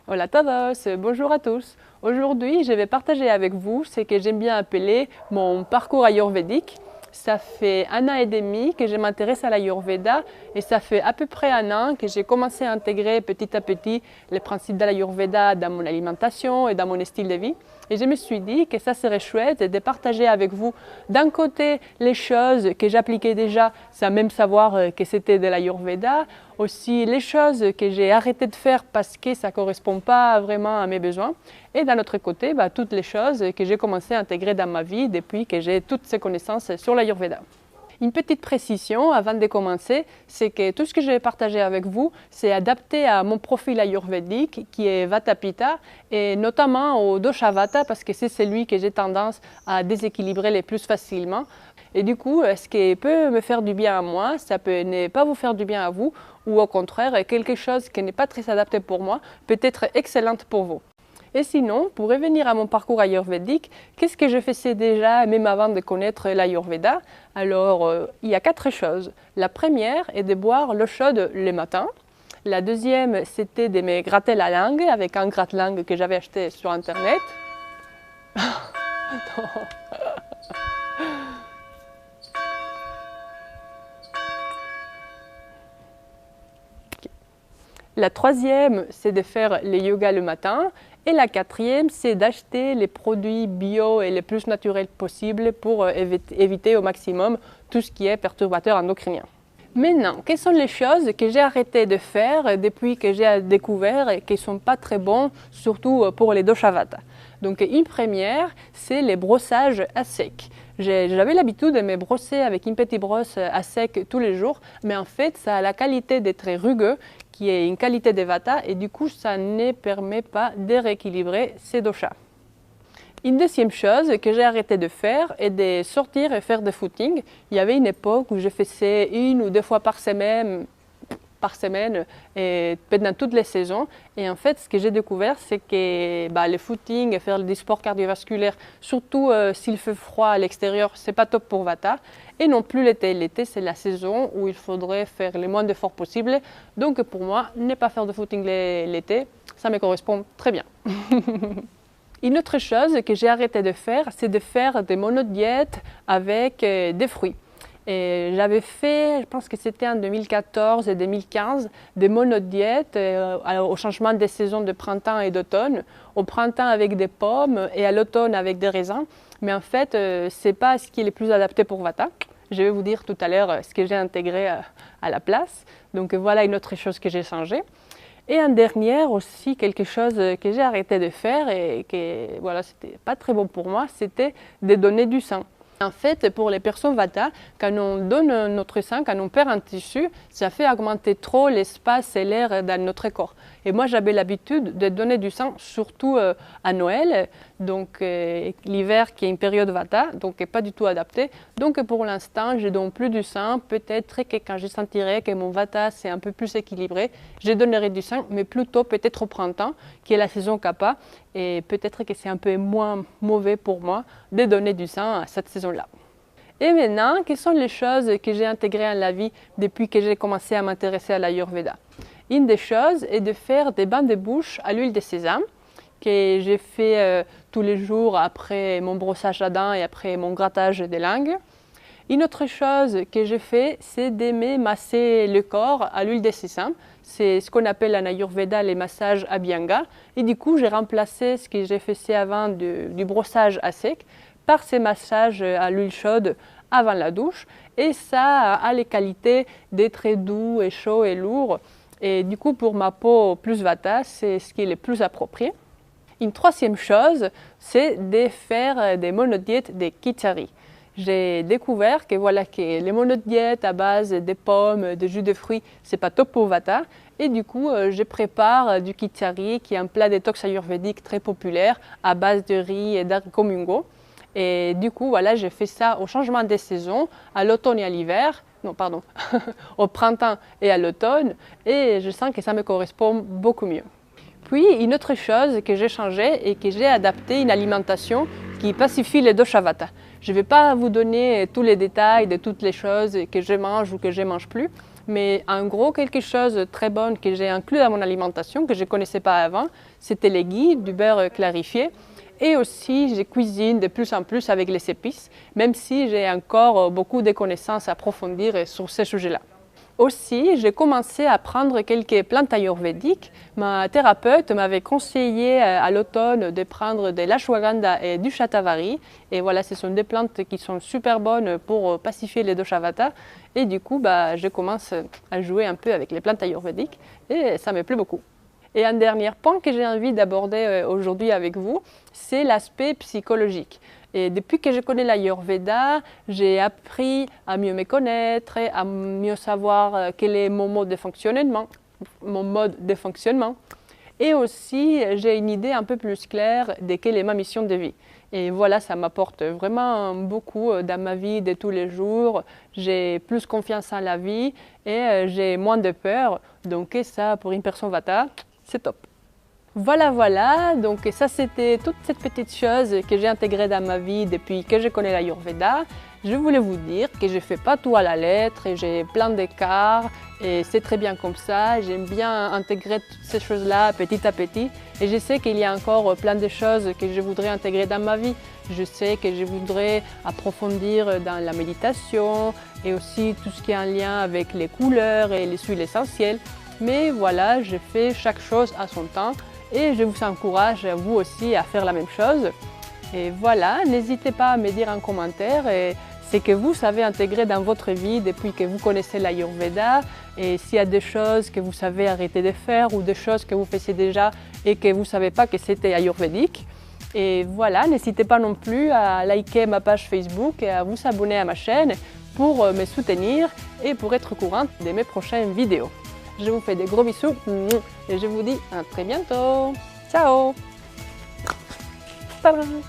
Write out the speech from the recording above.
Hola a todos, bonjour à tous. Aujourd'hui, je vais partager avec vous ce que j'aime bien appeler mon parcours ayurvédique. Ça fait 1 an et demi que je m'intéresse à l'Ayurveda et ça fait à peu près 1 an que j'ai commencé à intégrer petit à petit les principes de l'Ayurveda dans mon alimentation et dans mon style de vie. Et je me suis dit que ça serait chouette de partager avec vous d'un côté les choses que j'appliquais déjà sans même savoir que c'était de l'Ayurveda, aussi les choses que j'ai arrêté de faire parce que ça ne correspond pas vraiment à mes besoins. Et d'un autre côté, toutes les choses que j'ai commencé à intégrer dans ma vie depuis que j'ai toutes ces connaissances sur l'Ayurveda. Une petite précision avant de commencer, c'est que tout ce que je vais partager avec vous, c'est adapté à mon profil ayurvédique qui est Vata Pitta et notamment au dosha Vata parce que c'est celui que j'ai tendance à déséquilibrer le plus facilement. Et du coup, ce qui peut me faire du bien à moi, ça peut ne pas vous faire du bien à vous ou au contraire, quelque chose qui n'est pas très adapté pour moi peut être excellente pour vous. Et sinon, pour revenir à mon parcours ayurvédique, qu'est-ce que je faisais déjà même avant de connaître l'Ayurveda? Alors, il y a 4 choses. La première est de boire l'eau chaude le matin. La deuxième, c'était de me gratter la langue avec un gratte-langue que j'avais acheté sur Internet. La troisième, c'est de faire le yoga le matin. Et la quatrième, c'est d'acheter les produits bio et les plus naturels possibles pour éviter au maximum tout ce qui est perturbateur endocrinien. Maintenant, quelles sont les choses que j'ai arrêté de faire depuis que j'ai découvert et qui ne sont pas très bons, surtout pour les dosha vata? Donc, une première, c'est les brossages à sec. J'avais l'habitude de me brosser avec une petite brosse à sec tous les jours, mais en fait, ça a la qualité d'être rugueux, qui est une qualité de vata, et du coup, ça ne permet pas de rééquilibrer ces doshas. Une deuxième chose que j'ai arrêté de faire est de sortir et faire des footings. Il y avait une époque où je faisais 1 ou 2 fois par semaine et pendant toutes les saisons. Et en fait, ce que j'ai découvert, c'est que les footings et faire du sport cardiovasculaire, surtout s'il fait froid à l'extérieur, c'est pas top pour Vata. Et non plus l'été. L'été, c'est la saison où il faudrait faire le moins d'efforts possible. Donc pour moi, ne pas faire de footing l'été, ça me correspond très bien. Une autre chose que j'ai arrêté de faire, c'est de faire des monodiètes avec des fruits. Et j'avais fait, je pense que c'était en 2014 et 2015, des monodiètes au changement des saisons de printemps et d'automne. Au printemps avec des pommes et à l'automne avec des raisins. Mais en fait, ce n'est pas ce qui est le plus adapté pour Vata. Je vais vous dire tout à l'heure ce que j'ai intégré à la place. Donc voilà une autre chose que j'ai changé. Et en dernière aussi, quelque chose que j'ai arrêté de faire et que voilà, c'était pas très bon pour moi, c'était de donner du sang. En fait, pour les personnes Vata, quand on donne notre sang, quand on perd un tissu, ça fait augmenter trop l'espace et l'air dans notre corps. Et moi, j'avais l'habitude de donner du sang, surtout à Noël, donc l'hiver qui est une période Vata, donc pas du tout adapté. Donc pour l'instant, je donne plus du sang. Peut-être que quand je sentirai que mon Vata c'est un peu plus équilibré, je donnerai du sang, mais plutôt peut-être au printemps, qui est la saison Kapha. Et peut-être que c'est un peu moins mauvais pour moi de donner du sang à cette saison-là. Et maintenant, quelles sont les choses que j'ai intégrées à la vie depuis que j'ai commencé à m'intéresser à l'Ayurveda? Une des choses est de faire des bains de bouche à l'huile de sésame, que j'ai fait tous les jours après mon brossage à dents et après mon grattage des langues. Une autre chose que j'ai fait, c'est d'aimer masser le corps à l'huile de sésame. C'est ce qu'on appelle en Ayurveda les massages Abhyanga. Et du coup, j'ai remplacé ce que j'ai fait avant du brossage à sec par ces massages à l'huile chaude avant la douche. Et ça a les qualités d'être doux et chaud et lourd. Et du coup, pour ma peau plus Vata, c'est ce qui est le plus approprié. Une troisième chose, c'est de faire des monodiètes de Khichari. J'ai découvert que les monodiètes à base de pommes, de jus de fruits, c'est pas top pour Vata. Et du coup, je prépare du Khichari, qui est un plat détox ayurvédique très populaire à base de riz et d'haricots mungo. Et du coup, j'ai fait ça au changement des saisons, à l'automne et à l'hiver. Non, pardon, au printemps et à l'automne. Et je sens que ça me correspond beaucoup mieux. Puis, une autre chose que j'ai changé et que j'ai adapté une alimentation qui pacifie les dosha vata. Je ne vais pas vous donner tous les détails de toutes les choses que je mange ou que je ne mange plus, Mais en gros, quelque chose de très bon que j'ai inclus dans mon alimentation, que je ne connaissais pas avant, c'était les ghee, du beurre clarifié. Et aussi, je cuisine de plus en plus avec les épices, même si j'ai encore beaucoup de connaissances à approfondir sur ces sujets-là. Aussi, j'ai commencé à prendre quelques plantes ayurvédiques. Ma thérapeute m'avait conseillé à l'automne de prendre de l'ashwagandha et du shatavari. Et voilà, ce sont des plantes qui sont super bonnes pour pacifier les dosha vata. Et du coup, je commence à jouer un peu avec les plantes ayurvédiques et ça me plaît beaucoup. Et un dernier point que j'ai envie d'aborder aujourd'hui avec vous, c'est l'aspect psychologique. Et depuis que je connais l'Ayurveda, j'ai appris à mieux me connaître, à mieux savoir quel est mon mode de fonctionnement. Et aussi, j'ai une idée un peu plus claire de quelle est ma mission de vie. Et voilà, ça m'apporte vraiment beaucoup dans ma vie de tous les jours. J'ai plus confiance en la vie et j'ai moins de peur. Donc ça, pour une personne Vata, c'est top. Voilà, donc ça c'était toute cette petite chose que j'ai intégrée dans ma vie depuis que je connais l'Ayurveda. Je voulais vous dire que je ne fais pas tout à la lettre et j'ai plein d'écarts et c'est très bien comme ça. J'aime bien intégrer toutes ces choses-là petit à petit et je sais qu'il y a encore plein de choses que je voudrais intégrer dans ma vie. Je sais que je voudrais approfondir dans la méditation et aussi tout ce qui est en lien avec les couleurs et les huiles essentielles. Mais voilà, je fais chaque chose à son temps et je vous encourage vous aussi à faire la même chose. Et voilà, n'hésitez pas à me dire en commentaire ce que vous savez intégrer dans votre vie depuis que vous connaissez l'Ayurveda et s'il y a des choses que vous savez arrêter de faire ou des choses que vous faisiez déjà et que vous ne savez pas que c'était ayurvédique. Et voilà, n'hésitez pas non plus à liker ma page Facebook et à vous abonner à ma chaîne pour me soutenir et pour être au courant de mes prochaines vidéos. Je vous fais des gros bisous et je vous dis à très bientôt. Ciao. Tadam.